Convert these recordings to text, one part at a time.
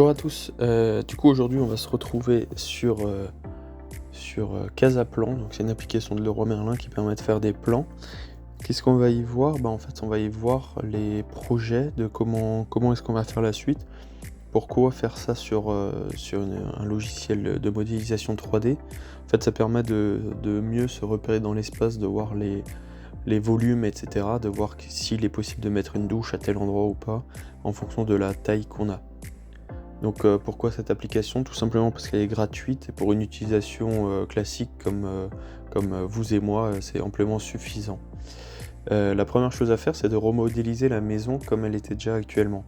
Bonjour à tous, du coup aujourd'hui on va se retrouver sur Casaplan, donc c'est une application de Leroy Merlin qui permet de faire des plans. Qu'est-ce qu'on va y voir? En fait on va y voir les projets de comment est-ce qu'on va faire la suite, pourquoi faire ça sur un logiciel de modélisation 3D. En fait ça permet de mieux se repérer dans l'espace, de voir les volumes, etc., de voir s'il est possible de mettre une douche à tel endroit ou pas, en fonction de la taille qu'on a. Donc pourquoi cette application? Tout simplement parce qu'elle est gratuite et pour une utilisation classique comme vous et moi, c'est amplement suffisant. La première chose à faire, c'est de remodéliser la maison comme elle était déjà actuellement.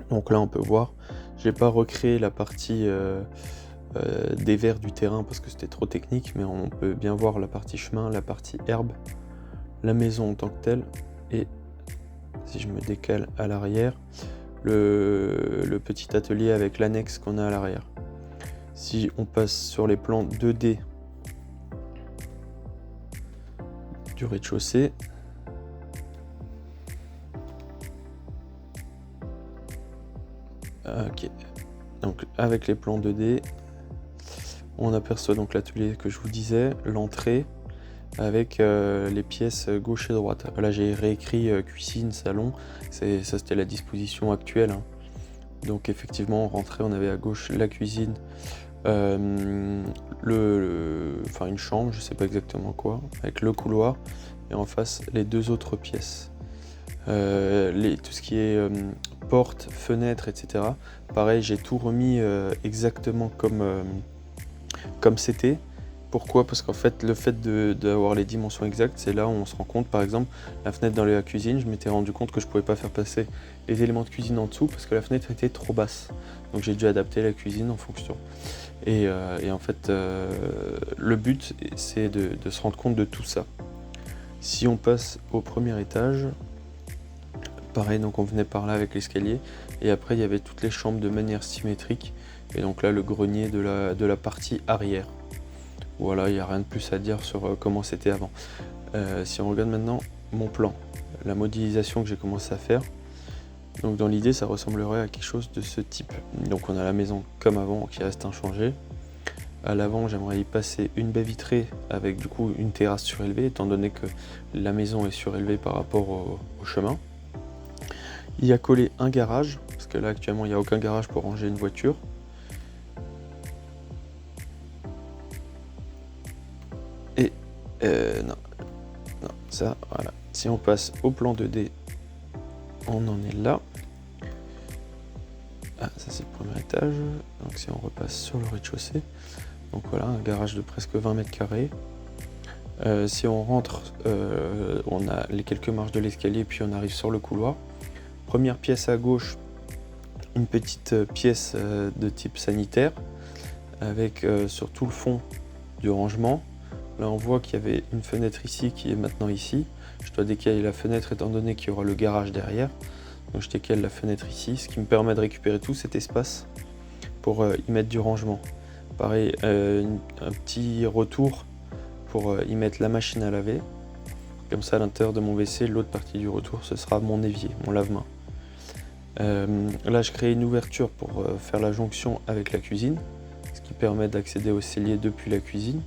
Donc là on peut voir, j'ai pas recréé la partie dévers du terrain parce que c'était trop technique, mais on peut bien voir la partie chemin, la partie herbe, la maison en tant que telle, et si je me décale à l'arrière, le petit atelier avec l'annexe qu'on a à l'arrière. Si on passe sur les plans 2D du rez-de-chaussée, ok, donc avec les plans 2D, on aperçoit donc l'atelier que je vous disais, l'entrée avec les pièces gauche et droite. Là j'ai réécrit cuisine, salon, ça c'était la disposition actuelle, hein. Donc effectivement, on rentrait, on avait à gauche la cuisine, une chambre, je sais pas exactement quoi, avec le couloir, et en face les deux autres pièces. Tout ce qui est porte, fenêtre, etc. Pareil, j'ai tout remis exactement comme c'était. Pourquoi? Parce qu'en fait, le fait d'avoir les dimensions exactes, c'est là où on se rend compte. Par exemple, la fenêtre dans la cuisine, je m'étais rendu compte que je pouvais pas faire passer les éléments de cuisine en dessous parce que la fenêtre était trop basse. Donc j'ai dû adapter la cuisine en fonction. Et en fait, le but, c'est de se rendre compte de tout ça. Si on passe au premier étage, pareil, donc on venait par là avec l'escalier. Et après, il y avait toutes les chambres de manière symétrique. Et donc là, le grenier de la partie arrière. Voilà, il n'y a rien de plus à dire sur comment c'était avant. Si on regarde maintenant mon plan, la modélisation que j'ai commencé à faire, donc dans l'idée ça ressemblerait à quelque chose de ce type. Donc on a la maison comme avant qui reste inchangée. À l'avant j'aimerais y passer une baie vitrée avec du coup une terrasse surélevée étant donné que la maison est surélevée par rapport au chemin. Il y a collé un garage, parce que là actuellement il n'y a aucun garage pour ranger une voiture. Et non, ça, voilà. Si on passe au plan 2D, on en est là. Ah, ça c'est le premier étage. Donc si on repasse sur le rez-de-chaussée, donc voilà, un garage de presque 20 mètres carrés. Si on rentre, on a les quelques marches de l'escalier, puis on arrive sur le couloir. Première pièce à gauche, une petite pièce de type sanitaire, avec sur tout le fond du rangement. Là on voit qu'il y avait une fenêtre ici qui est maintenant ici. Je dois décaler la fenêtre étant donné qu'il y aura le garage derrière. Donc je décale la fenêtre ici, ce qui me permet de récupérer tout cet espace pour y mettre du rangement. Pareil, un petit retour pour y mettre la machine à laver. Comme ça à l'intérieur de mon WC, l'autre partie du retour ce sera mon évier, mon lave-main. Là je crée une ouverture pour faire la jonction avec la cuisine, ce qui permet d'accéder au cellier depuis la cuisine.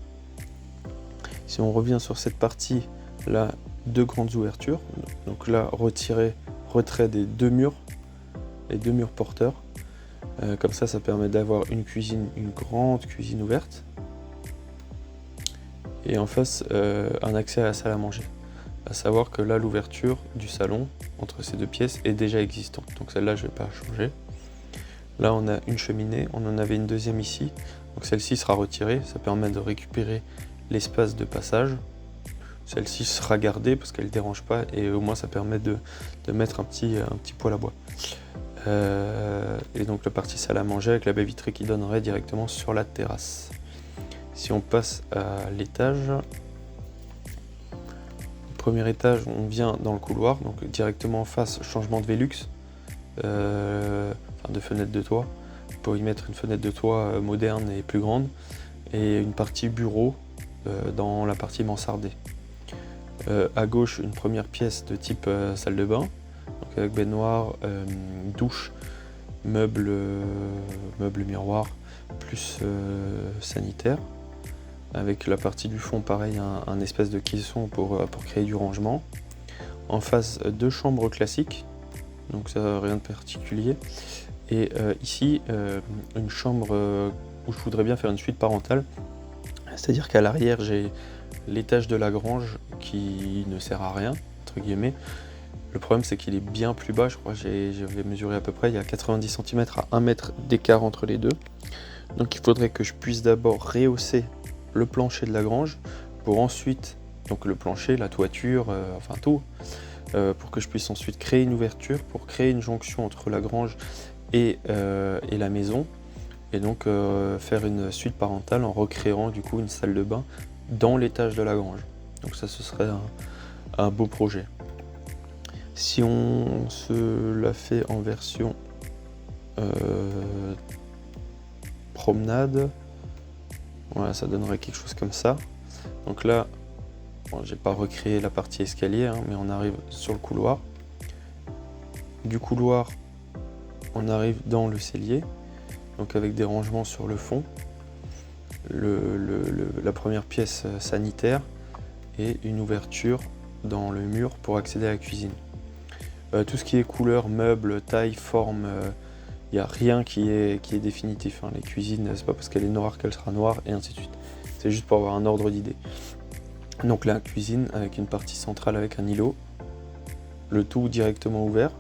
Si on revient sur cette partie, là, deux grandes ouvertures. Donc là, retrait des deux murs, les deux murs porteurs. Comme ça permet d'avoir une grande cuisine ouverte. Et en face, un accès à la salle à manger. À savoir que là, l'ouverture du salon, entre ces deux pièces, est déjà existante. Donc celle-là, je ne vais pas changer. Là, on a une cheminée, on en avait une deuxième ici. Donc celle-ci sera retirée, ça permet de récupérer l'espace de passage. Celle-ci sera gardée parce qu'elle ne dérange pas et au moins ça permet de mettre un petit poêle à bois. Et donc la partie salle à manger avec la baie vitrée qui donnerait directement sur la terrasse. Si on passe à l'étage, premier étage, on vient dans le couloir, donc directement en face, changement de Velux, de fenêtre de toit, pour y mettre une fenêtre de toit moderne et plus grande, et une partie bureau dans la partie mansardée. À gauche, une première pièce de type salle de bain, donc avec baignoire, douche meuble miroir plus sanitaire. Avec la partie du fond, pareil, un espèce de caisson pour créer du rangement. En face, 2 chambres classiques, donc ça, rien de particulier. Et ici, une chambre où je voudrais bien faire une suite parentale. C'est-à-dire qu'à l'arrière, j'ai l'étage de la grange qui ne sert à rien, entre guillemets. Le problème, c'est qu'il est bien plus bas, je crois, j'avais mesuré à peu près, il y a 90 cm à 1 mètre d'écart entre les deux. Donc il faudrait que je puisse d'abord rehausser le plancher de la grange, pour ensuite, donc le plancher, la toiture, enfin tout, pour que je puisse ensuite créer une ouverture, pour créer une jonction entre la grange et la maison, et donc faire une suite parentale en recréant du coup une salle de bain dans l'étage de la grange. Donc ça, ce serait un beau projet. Si on se la fait en version promenade, voilà, ça donnerait quelque chose comme ça. Donc là, bon, j'ai pas recréé la partie escalier, hein, mais on arrive sur le couloir. Du couloir, on arrive dans le cellier, donc avec des rangements sur le fond. La première pièce sanitaire et une ouverture dans le mur pour accéder à la cuisine. Tout ce qui est couleur, meubles, taille, forme, il n'y a rien qui est définitif. Hein. Les cuisines, c'est pas parce qu'elle est noire qu'elle sera noire, et ainsi de suite. C'est juste pour avoir un ordre d'idée. Donc là, cuisine avec une partie centrale avec un îlot, le tout directement ouvert,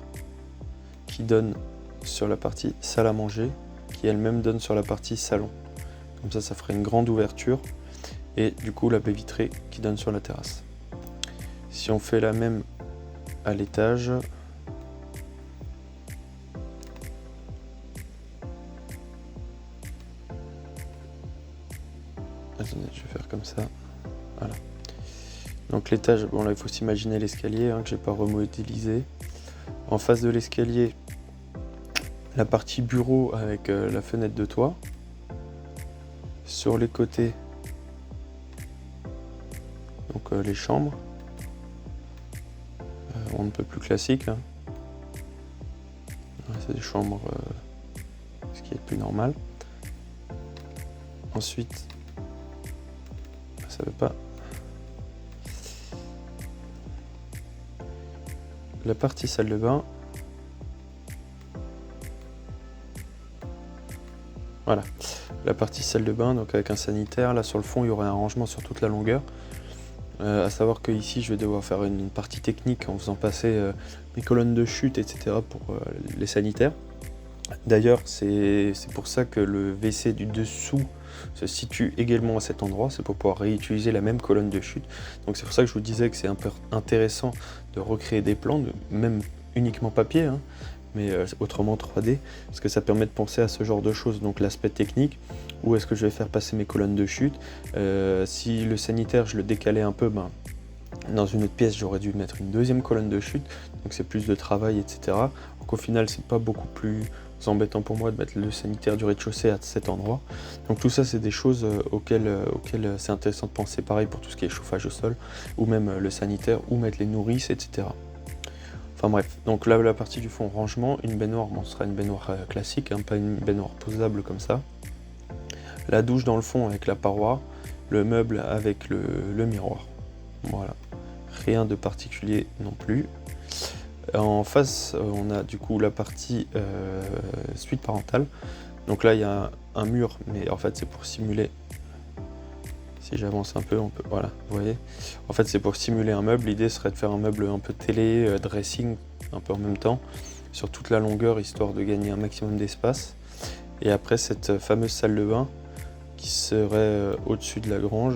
qui donne sur la partie salle à manger, qui elle-même donne sur la partie salon. Comme ça ferait une grande ouverture, et du coup la baie vitrée qui donne sur la terrasse. Si on fait la même à l'étage, attendez, je vais faire comme ça, voilà. Donc l'étage, bon là il faut s'imaginer l'escalier hein, que j'ai pas remodélisé. En face de l'escalier, la partie bureau avec la fenêtre de toit. Sur les côtés, donc les chambres, on ne peut plus classique. Hein. C'est des chambres, ce qui est plus normal. Ensuite, ça veut pas. La partie salle de bain. Voilà, la partie salle de bain, donc avec un sanitaire. Là sur le fond, il y aurait un rangement sur toute la longueur. À savoir que ici, je vais devoir faire une partie technique en faisant passer mes colonnes de chute, etc. pour les sanitaires. D'ailleurs, c'est pour ça que le WC du dessous se situe également à cet endroit, c'est pour pouvoir réutiliser la même colonne de chute. Donc c'est pour ça que je vous disais que c'est un peu intéressant de recréer des plans, même uniquement papier, hein, mais autrement 3D, parce que ça permet de penser à ce genre de choses. Donc l'aspect technique, où est-ce que je vais faire passer mes colonnes de chute, si le sanitaire je le décalais un peu, dans une autre pièce j'aurais dû mettre une deuxième colonne de chute, donc c'est plus de travail, etc. Donc au final c'est pas beaucoup plus embêtant pour moi de mettre le sanitaire du rez-de-chaussée à cet endroit. Donc tout ça c'est des choses auxquelles c'est intéressant de penser, pareil pour tout ce qui est chauffage au sol, ou même le sanitaire, ou mettre les nourrices, etc. Enfin bref, donc là la partie du fond rangement, une baignoire, bon, ce sera une baignoire classique, hein, pas une baignoire posable comme ça. La douche dans le fond avec la paroi, le meuble avec le miroir. Voilà, rien de particulier non plus. En face, on a du coup la partie suite parentale. Donc là, il y a un mur, mais en fait, c'est pour simuler. Si j'avance un peu, on peut. Voilà, vous voyez. En fait, c'est pour simuler un meuble. L'idée serait de faire un meuble un peu télé, dressing, un peu en même temps, sur toute la longueur, histoire de gagner un maximum d'espace. Et après, cette fameuse salle de bain qui serait au-dessus de la grange,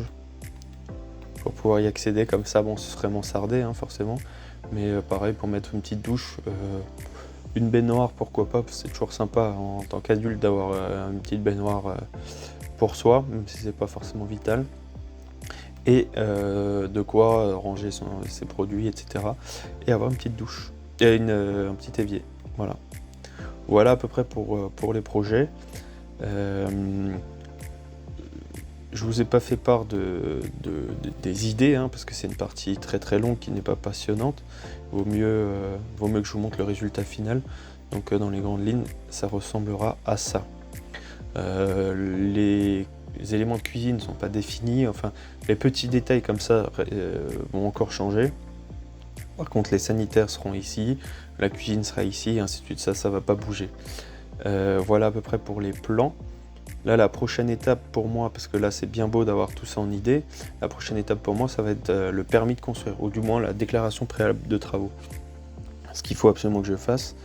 pour pouvoir y accéder comme ça. Bon, ce serait mansardé, hein, forcément. Mais pareil, pour mettre une petite douche, une baignoire, pourquoi pas, parce que c'est toujours sympa en tant qu'adulte d'avoir une petite baignoire pour soi, même si c'est pas forcément vital. Et de quoi ranger ses produits, etc. Et avoir une petite douche, et un petit évier. Voilà. Voilà à peu près pour les projets. Je vous ai pas fait part des idées, hein, parce que c'est une partie très très longue qui n'est pas passionnante. Vaut mieux que je vous montre le résultat final. Donc dans les grandes lignes, ça ressemblera à ça. Les éléments de cuisine ne sont pas définis, enfin les petits détails comme ça vont encore changer. Par contre les sanitaires seront ici, la cuisine sera ici, et ainsi de suite, ça va pas bouger. Voilà à peu près pour les plans. Là, la prochaine étape pour moi, parce que là c'est bien beau d'avoir tout ça en idée, la prochaine étape pour moi ça va être le permis de construire, ou du moins la déclaration préalable de travaux. Ce qu'il faut absolument que je fasse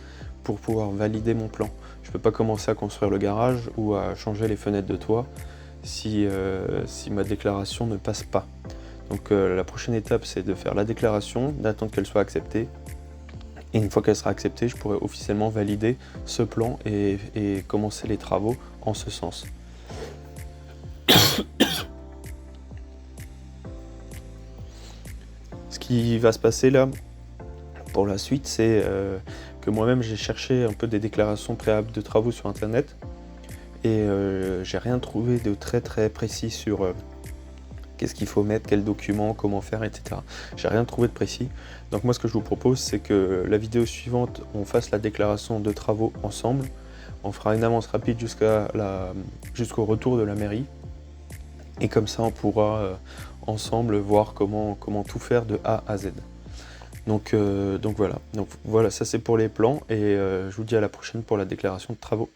pour pouvoir valider mon plan. Je ne peux pas commencer à construire le garage ou à changer les fenêtres de toit si ma déclaration ne passe pas. Donc la prochaine étape c'est de faire la déclaration, d'attendre qu'elle soit acceptée. Et une fois qu'elle sera acceptée, je pourrai officiellement valider ce plan et commencer les travaux en ce sens. Ce qui va se passer là, pour la suite, c'est que moi-même j'ai cherché un peu des déclarations préalables de travaux sur internet et j'ai rien trouvé de très très précis sur qu'est-ce qu'il faut mettre, quels documents, comment faire, etc. J'ai rien trouvé de précis. Donc moi ce que je vous propose, c'est que la vidéo suivante, on fasse la déclaration de travaux ensemble. On fera une avance rapide jusqu'au retour de la mairie. Et comme ça, on pourra ensemble voir comment tout faire de A à Z. Donc voilà. Donc voilà, ça c'est pour les plans. Et je vous dis à la prochaine pour la déclaration de travaux.